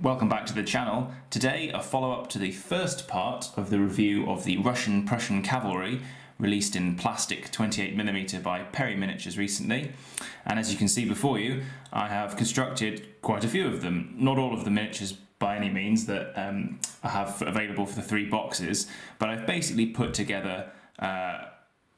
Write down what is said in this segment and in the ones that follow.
Welcome back to the channel. Today, a follow-up to the first part of the review of the Russian Prussian Cavalry, released in plastic 28mm by Perry Miniatures recently. And as you can see before you, I have constructed quite a few of them. Not all of the miniatures by any means that I have available for the 3 boxes, but I've basically put together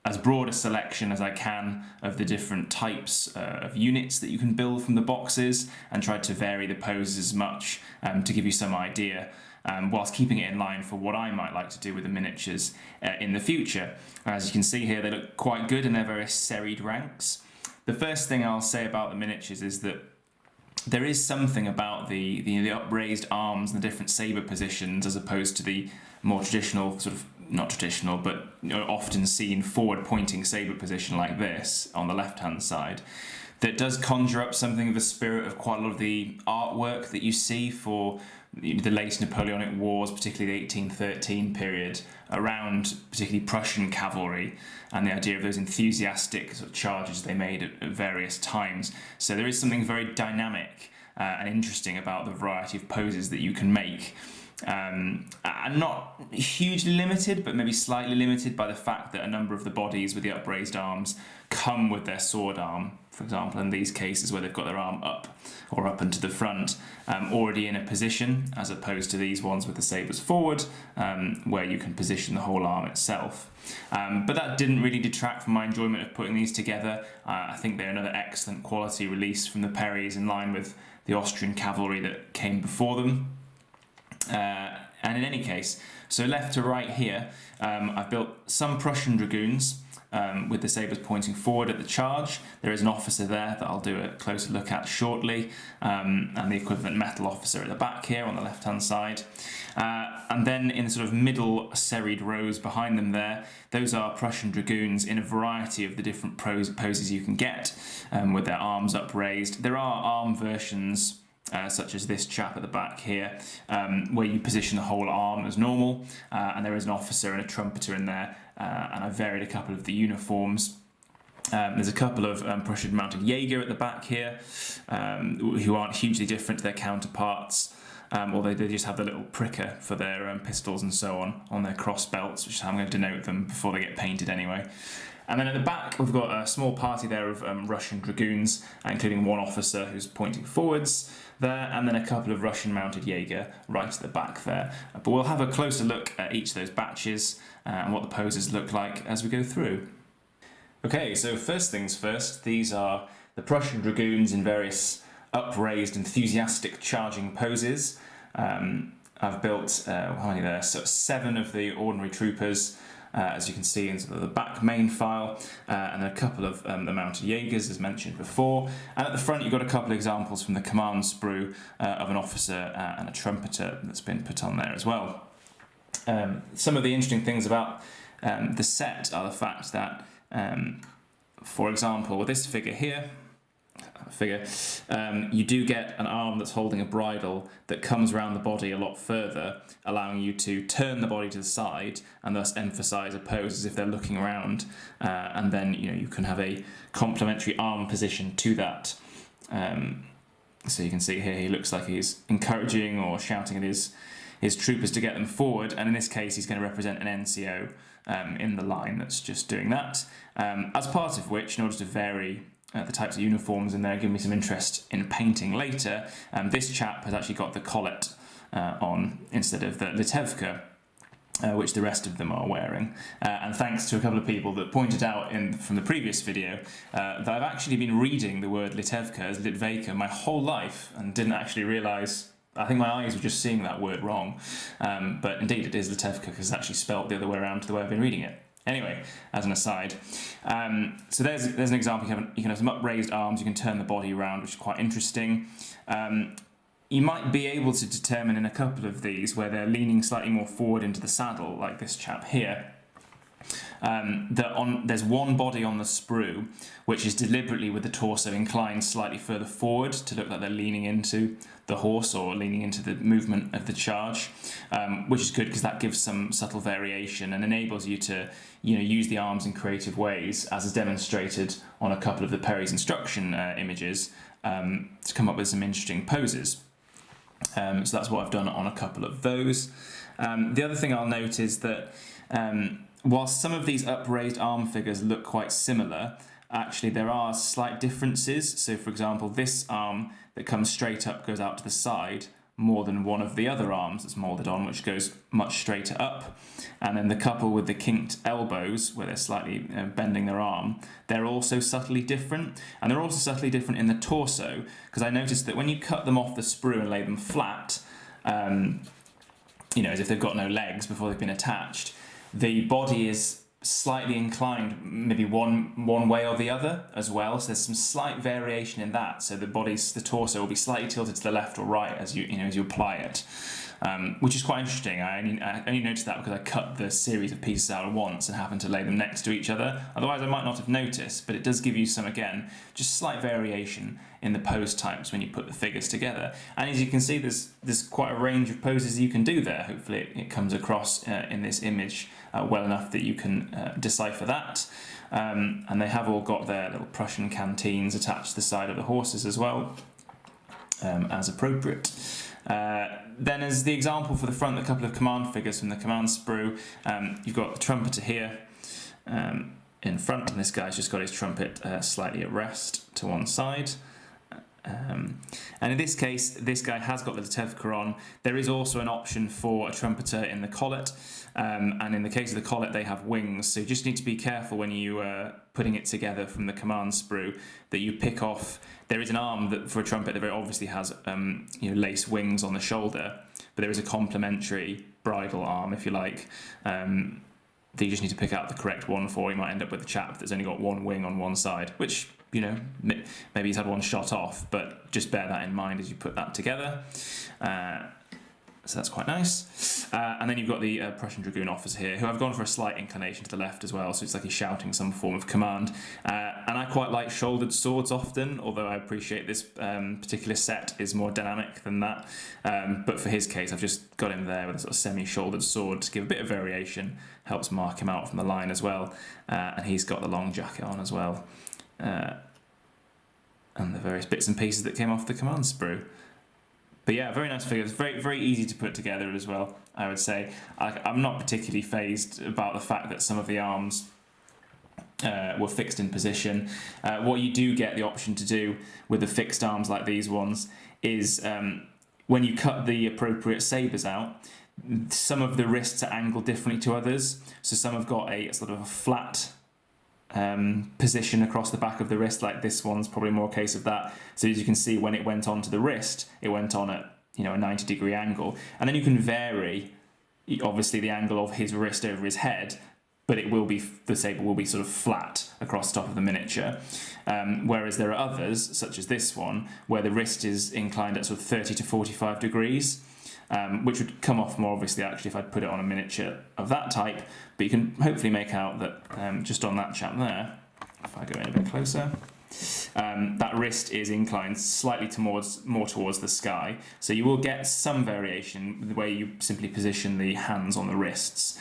as broad a selection as I can of the different types of units that you can build from the boxes, and tried to vary the poses as much to give you some idea, whilst keeping it in line for what I might like to do with the miniatures in the future. As you can see here, they look quite good in their various serried ranks. The first thing I'll say about the miniatures is that there is something about the upraised arms and the different sabre positions as opposed to the more traditional, sort of, not traditional, but often seen forward-pointing sabre position like this on the left-hand side, that does conjure up something of the spirit of quite a lot of the artwork that you see for the late Napoleonic Wars, particularly the 1813 period, around particularly Prussian cavalry, and the idea of those enthusiastic sort of charges they made at various times. So there is something very dynamic and interesting about the variety of poses that you can make. And not hugely limited, but maybe slightly limited by the fact that a number of the bodies with the upraised arms come with their sword arm, for example, in these cases where they've got their arm up or up and to the front, already in a position, as opposed to these ones with the sabres forward, where you can position the whole arm itself. But that didn't really detract from my enjoyment of putting these together. I think they're another excellent quality release from the Perrys, in line with the Austrian cavalry that came before them. And in any case, so left to right here, I've built some Prussian Dragoons with the sabres pointing forward at the charge. There is an officer there that I'll do a closer look at shortly, and the equivalent metal officer at the back here on the left-hand side. And then in the sort of middle serried rows behind them there, those are Prussian Dragoons in a variety of the different poses you can get, with their arms upraised. There are arm versions, such as this chap at the back here, where you position the whole arm as normal, and there is an officer and a trumpeter in there, and I've varied a couple of the uniforms. There's a couple of Prussian mounted Jaeger at the back here, who aren't hugely different to their counterparts, although they just have the little pricker for their pistols and so on their cross belts, which is how I'm going to denote them before they get painted anyway. And then at the back, we've got a small party there of Russian Dragoons, including one officer who's pointing forwards there, and then a couple of Russian mounted Jaeger right at the back there. But we'll have a closer look at each of those batches and what the poses look like as we go through. Okay, so first things first, these are the Prussian Dragoons in various upraised, enthusiastic charging poses. I've built, how many there? So 7 of the ordinary troopers, as you can see in the back main file, and then a couple of the mounted Jaegers, as mentioned before. And at the front, you've got a couple of examples from the command sprue of an officer and a trumpeter that's been put on there as well. Some of the interesting things about the set are the fact that, for example, with this figure here, you do get an arm that's holding a bridle that comes around the body a lot further, allowing you to turn the body to the side and thus emphasize a pose as if they're looking around, and then you can have a complementary arm position to that. So you can see here he looks like he's encouraging or shouting at his troopers to get them forward, and in this case he's going to represent an NCO in the line that's just doing that, as part of which, in order to vary the types of uniforms in there, give me some interest in painting later, this chap has actually got the collet on instead of the Litevka, which the rest of them are wearing. And thanks to a couple of people that pointed out from the previous video that I've actually been reading the word Litevka as Litveka my whole life and didn't actually realise. I think my eyes were just seeing that word wrong, but indeed it is Litevka because it's actually spelt the other way around to the way I've been reading it. Anyway, as an aside, so there's an example. You can have some upraised arms, you can turn the body around, which is quite interesting. You might be able to determine in a couple of these where they're leaning slightly more forward into the saddle, like this chap here, there's one body on the sprue which is deliberately with the torso inclined slightly further forward to look like they're leaning into the horse or leaning into the movement of the charge, which is good because that gives some subtle variation and enables you to use the arms in creative ways, as is demonstrated on a couple of the Perry's instruction images, to come up with some interesting poses. So that's what I've done on a couple of those. The other thing I'll note is that whilst some of these upraised arm figures look quite similar, actually there are slight differences. So for example, this arm that comes straight up goes out to the side more than one of the other arms that's moulded on, which goes much straighter up. And then the couple with the kinked elbows, where they're slightly bending their arm, they're also subtly different. And they're also subtly different in the torso, because I noticed that when you cut them off the sprue and lay them flat, as if they've got no legs before they've been attached, the body is slightly inclined maybe one way or the other as well, so there's some slight variation in that. So the torso will be slightly tilted to the left or right as you apply it, which is quite interesting. I only noticed that because I cut the series of pieces out at once and happened to lay them next to each other. Otherwise I might not have noticed, but it does give you some, again, just slight variation in the pose types when you put the figures together. And as you can see, there's quite a range of poses you can do there. Hopefully it comes across in this image well enough that you can decipher that. And they have all got their little Prussian canteens attached to the side of the horses as well, as appropriate. Then as the example for the front, a couple of command figures from the command sprue. You've got the trumpeter here in front, and this guy's just got his trumpet slightly at rest to one side. And in this case, this guy has got the Letevka on. There is also an option for a trumpeter in the collet, and in the case of the collet, they have wings. So you just need to be careful when you are putting it together from the command sprue that you pick off. There is an arm that for a trumpet that very obviously has lace wings on the shoulder, but there is a complementary bridle arm, if you like, that you just need to pick out the correct one for. You might end up with a chap that's only got one wing on one side, which, maybe he's had one shot off, but just bear that in mind as you put that together. So that's quite nice. And then you've got the Prussian Dragoon officer here, who I've gone for a slight inclination to the left as well, so it's like he's shouting some form of command. And I quite like shouldered swords often, although I appreciate this particular set is more dynamic than that. But for his case, I've just got him there with a sort of semi-shouldered sword to give a bit of variation, helps mark him out from the line as well. And he's got the long jacket on as well. And the various bits and pieces that came off the command sprue. But yeah, very nice figures, very, very easy to put together as well, I would say. I'm not particularly fazed about the fact that some of the arms were fixed in position. What you do get the option to do with the fixed arms like these ones is when you cut the appropriate sabres out, some of the wrists are angled differently to others. So some have got a sort of a flat position across the back of the wrist, like this one's probably more a case of that. So as you can see, when it went onto the wrist, it went on at a 90-degree angle, and then you can vary obviously the angle of his wrist over his head, but the sabre will be sort of flat across the top of the miniature. Whereas there are others, such as this one, where the wrist is inclined at sort of 30 to 45 degrees. Which would come off more obviously actually if I'd put it on a miniature of that type, but you can hopefully make out that just on that chap there, if I go in a bit closer, that wrist is inclined slightly more towards the sky, so you will get some variation with the way you simply position the hands on the wrists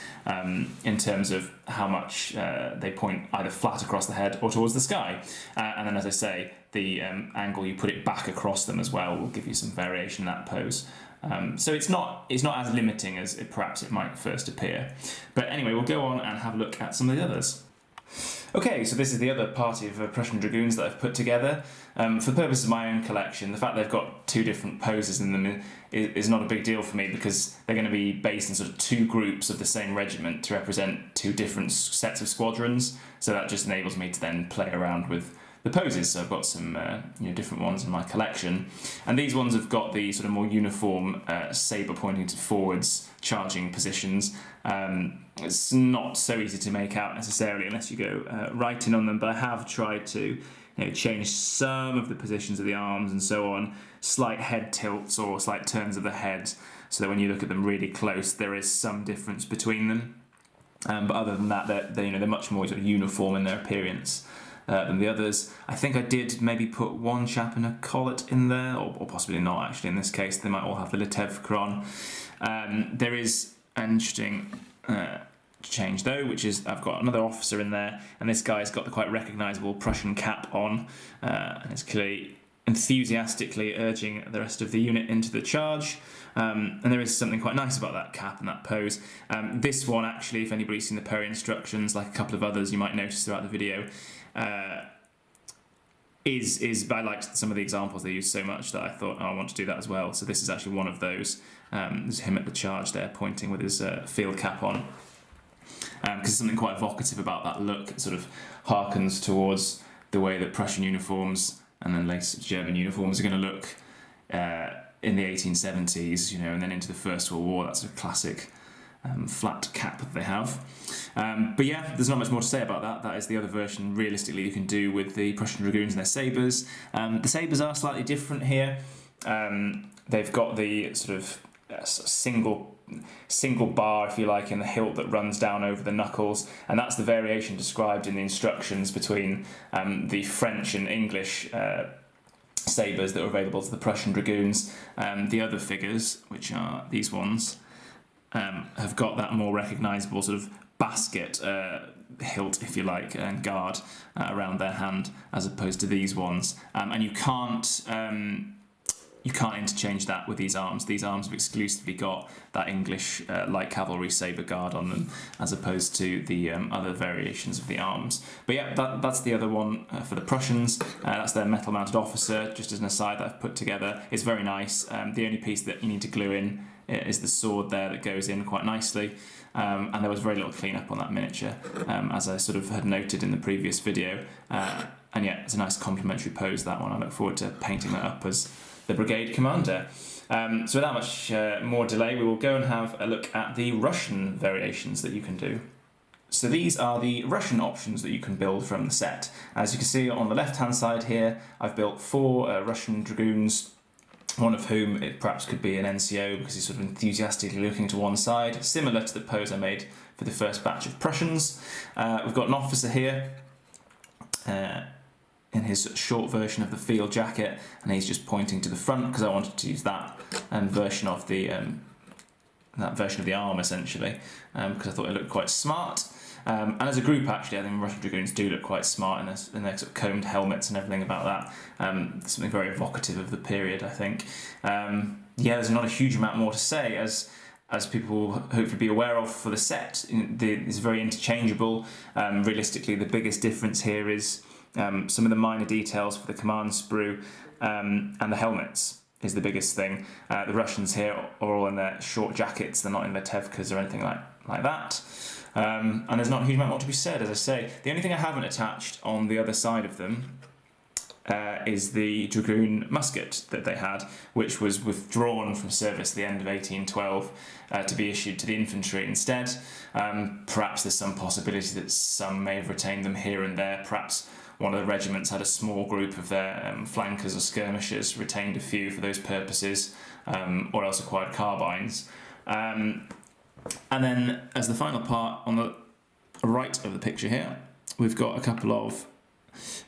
in terms of how much they point either flat across the head or towards the sky, and then as I say, the angle you put it back across them as well will give you some variation in that pose. So it's not as limiting as perhaps it might first appear. But anyway, we'll go on and have a look at some of the others. Okay, so this is the other party of Prussian Dragoons that I've put together. For the purpose of my own collection, the fact they've got two different poses in them is not a big deal for me, because they're going to be based in sort of two groups of the same regiment to represent two different sets of squadrons. So that just enables me to then play around with the poses. So I've got some different ones in my collection, and these ones have got the sort of more uniform sabre pointing to forwards charging positions. It's not so easy to make out necessarily unless you go right in on them, but I have tried to change some of the positions of the arms and so on, slight head tilts or slight turns of the head, so that when you look at them really close there is some difference between them, but other than that they're much more sort of uniform in their appearance than the others. I think I did maybe put one chap in a collet in there, or possibly not actually in this case. They might all have the Letevka on. There is an interesting change though, which is I've got another officer in there, and this guy's got the quite recognisable Prussian cap on, and it's clearly enthusiastically urging the rest of the unit into the charge. And there is something quite nice about that cap and that pose. This one, actually, if anybody's seen the Perry instructions, like a couple of others you might notice throughout the video, I liked some of the examples they used so much that I thought, oh, I want to do that as well. So this is actually one of those. There's him at the charge there, pointing with his field cap on. Because there's something quite evocative about that look. It sort of harkens towards the way that Prussian uniforms and then later German uniforms are going to look in the 1870s, and then into the First World War. That's a classic flat cap that they have. But yeah, there's not much more to say about that. That is the other version, realistically, you can do with the Prussian Dragoons and their sabres. The sabres are slightly different here. They've got the sort of single bar, if you like, in the hilt that runs down over the knuckles, and that's the variation described in the instructions between the French and English sabres that are available to the Prussian Dragoons. The other figures, which are these ones, have got that more recognisable sort of basket hilt, if you like, and guard around their hand, as opposed to these ones. And you can't interchange that with these arms. These arms have exclusively got that English light cavalry sabre guard on them, as opposed to the other variations of the arms. But yeah, that's the other one for the Prussians. That's their metal-mounted officer, just as an aside, that I've put together. It's very nice. The only piece that you need to glue in is the sword there that goes in quite nicely. And there was very little clean-up on that miniature, as I sort of had noted in the previous video. And yeah, it's a nice complimentary pose, that one. I look forward to painting that up as the brigade commander. So without much more delay, we will go and have a look at the Russian variations that you can do. So these are the Russian options that you can build from the set. As you can see on the left-hand side here, I've built 4 Russian Dragoons, one of whom it perhaps could be an NCO because he's sort of enthusiastically looking to one side, similar to the pose I made for the first batch of Prussians. We've got an officer here in his short version of the field jacket, and he's just pointing to the front because I wanted to use that version of the arm, essentially, because I thought it looked quite smart. And as a group, actually, I think Russian Dragoons do look quite smart in their sort of combed helmets and everything about that. Something very evocative of the period, I think. Yeah, there's not a huge amount more to say, as people will hopefully be aware of for the set. It's very interchangeable. Realistically, the biggest difference here is some of the minor details for the command sprue and the helmets is the biggest thing. The Russians here are all in their short jackets. They're not in their tevkas or anything like that. And there's not a huge amount more to be said, as I say. The only thing I haven't attached on the other side of them is the Dragoon musket that they had, which was withdrawn from service at the end of 1812 to be issued to the infantry instead. Perhaps there's some possibility that some may have retained them here and there. Perhaps one of the regiments had a small group of their flankers or skirmishers, retained a few for those purposes, or else acquired carbines. And then, as the final part, on the right of the picture here, we've got a couple of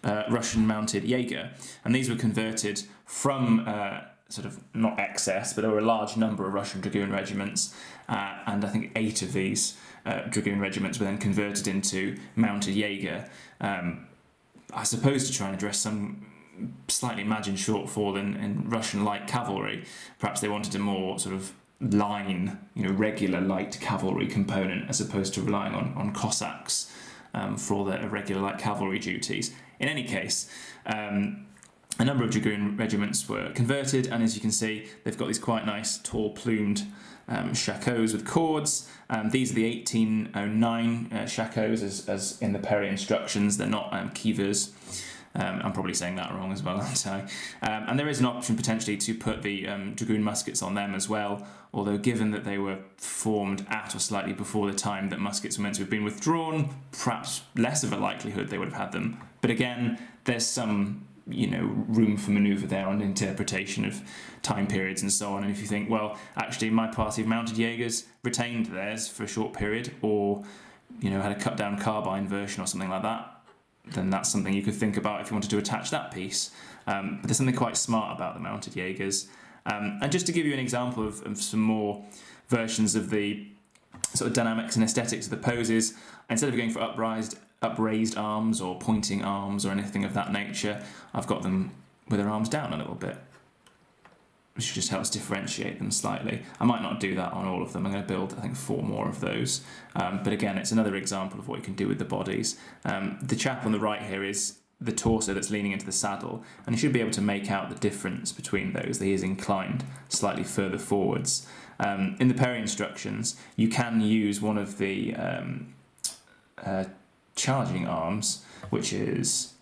Russian-mounted Jaeger, and these were converted from sort of not excess, but there were a large number of Russian Dragoon regiments, and I think 8 of these Dragoon regiments were then converted into mounted Jaeger, I suppose to try and address some slightly imagined shortfall in Russian light cavalry. Perhaps they wanted a more sort of line, regular light cavalry component, as opposed to relying on Cossacks for all their irregular light cavalry duties. In any case, a number of Dragoon regiments were converted, and as you can see, they've got these quite nice tall plumed shakoes with cords. These are the 1809 shakoes, as in the Perry instructions. They're not kivers. I'm probably saying that wrong as well, aren't I? And there is an option potentially to put the Dragoon muskets on them as well, although given that they were formed at or slightly before the time that muskets were meant to have been withdrawn, perhaps less of a likelihood they would have had them. But again, there's some room for manoeuvre there on interpretation of time periods and so on. And if you think, well, actually my party of mounted Jaegers retained theirs for a short period, or had a cut down carbine version or something like that, then that's something you could think about if you wanted to attach that piece. But there's something quite smart about the mounted Jaegers. And just to give you an example of some more versions of the sort of dynamics and aesthetics of the poses, instead of going for upraised arms or pointing arms or anything of that nature, I've got them with their arms down a little bit, which just helps differentiate them slightly. I might not do that on all of them. I'm going to build, I think, 4 more of those. But again, it's another example of what you can do with the bodies. The chap on the right here is the torso that's leaning into the saddle, and you should be able to make out the difference between those. He is inclined slightly further forwards. In the Perry instructions, you can use one of the charging arms, which is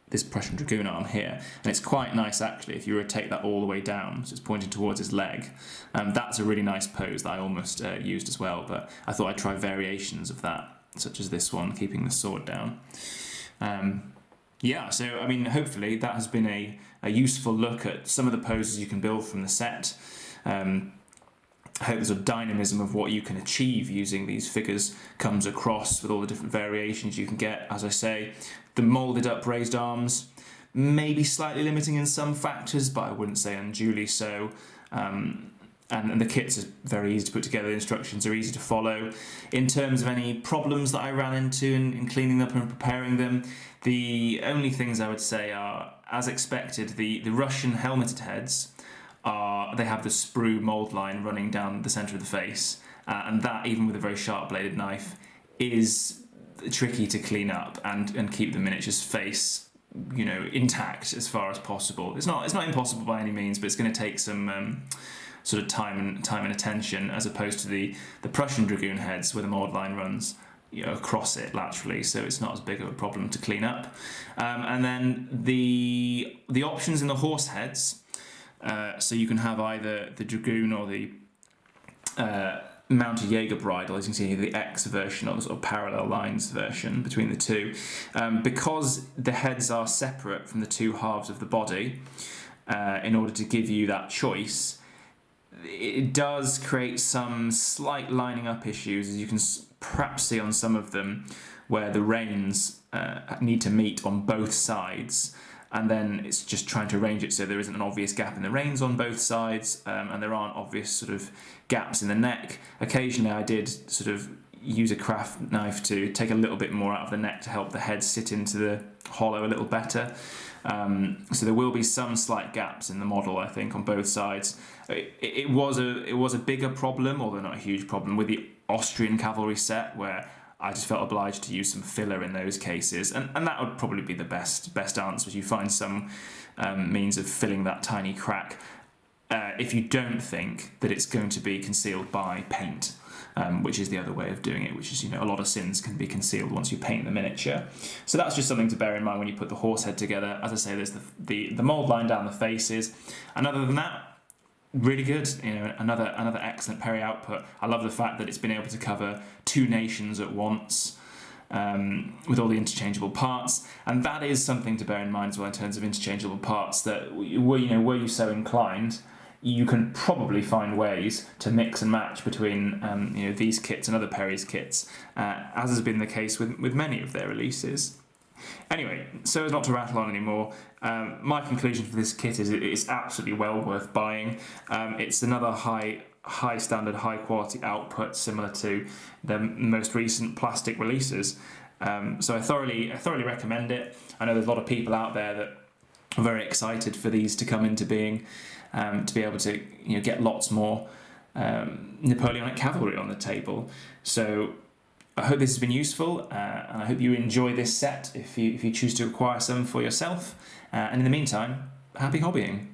this Prussian Dragoon arm here, and it's quite nice actually if you rotate that all the way down, so it's pointing towards his leg. That's a really nice pose that I almost used as well, but I thought I'd try variations of that, such as this one, keeping the sword down. Yeah, so I mean, hopefully that has been a useful look at some of the poses you can build from the set. I hope the sort of dynamism of what you can achieve using these figures comes across with all the different variations you can get. As I say, the moulded up raised arms, maybe slightly limiting in some factors, but I wouldn't say unduly so. And the kits are very easy to put together, the instructions are easy to follow. In terms of any problems that I ran into in cleaning them up and preparing them, the only things I would say are, as expected, the Russian helmeted heads they have the sprue mould line running down the centre of the face, and that, even with a very sharp bladed knife, is tricky to clean up and keep the miniature's face, you know, intact as far as possible. It's not impossible by any means, but it's going to take some sort of time and attention, as opposed to the Prussian Dragoon heads where the mould line runs, you know, across it laterally, so it's not as big of a problem to clean up. And then the options in the horse heads. So you can have either the Dragoon or the mounted Jaeger bridle, as you can see here, the X version or the sort of parallel lines version between the two. Because the heads are separate from the two halves of the body, in order to give you that choice, it does create some slight lining up issues, as you can perhaps see on some of them, where the reins need to meet on both sides. And then it's just trying to arrange it so there isn't an obvious gap in the reins on both sides, and there aren't obvious sort of gaps in the neck. Occasionally I did sort of use a craft knife to take a little bit more out of the neck to help the head sit into the hollow a little better. So there will be some slight gaps in the model, I think, on both sides. It was a bigger problem, although not a huge problem, with the Austrian cavalry set, where I just felt obliged to use some filler in those cases, and that would probably be the best answer. You find some means of filling that tiny crack if you don't think that it's going to be concealed by paint, which is the other way of doing it, which is, you know, a lot of sins can be concealed once you paint the miniature. So that's just something to bear in mind when you put the horse head together. As I say, there's the mould line down the faces, and other than that, really good. You know, another excellent Perry output. I love the fact that it's been able to cover 2 nations at once, with all the interchangeable parts, and that is something to bear in mind as well in terms of interchangeable parts. That were you so inclined, you can probably find ways to mix and match between these kits and other Perry's kits, as has been the case with many of their releases. Anyway, so as not to rattle on anymore, my conclusion for this kit is it's absolutely well worth buying. It's another high standard, high quality output, similar to the most recent plastic releases. So I thoroughly recommend it. I know there's a lot of people out there that are very excited for these to come into being, to be able to get lots more Napoleonic cavalry on the table. So I hope this has been useful, and I hope you enjoy this set if you choose to acquire some for yourself. And in the meantime, happy hobbying.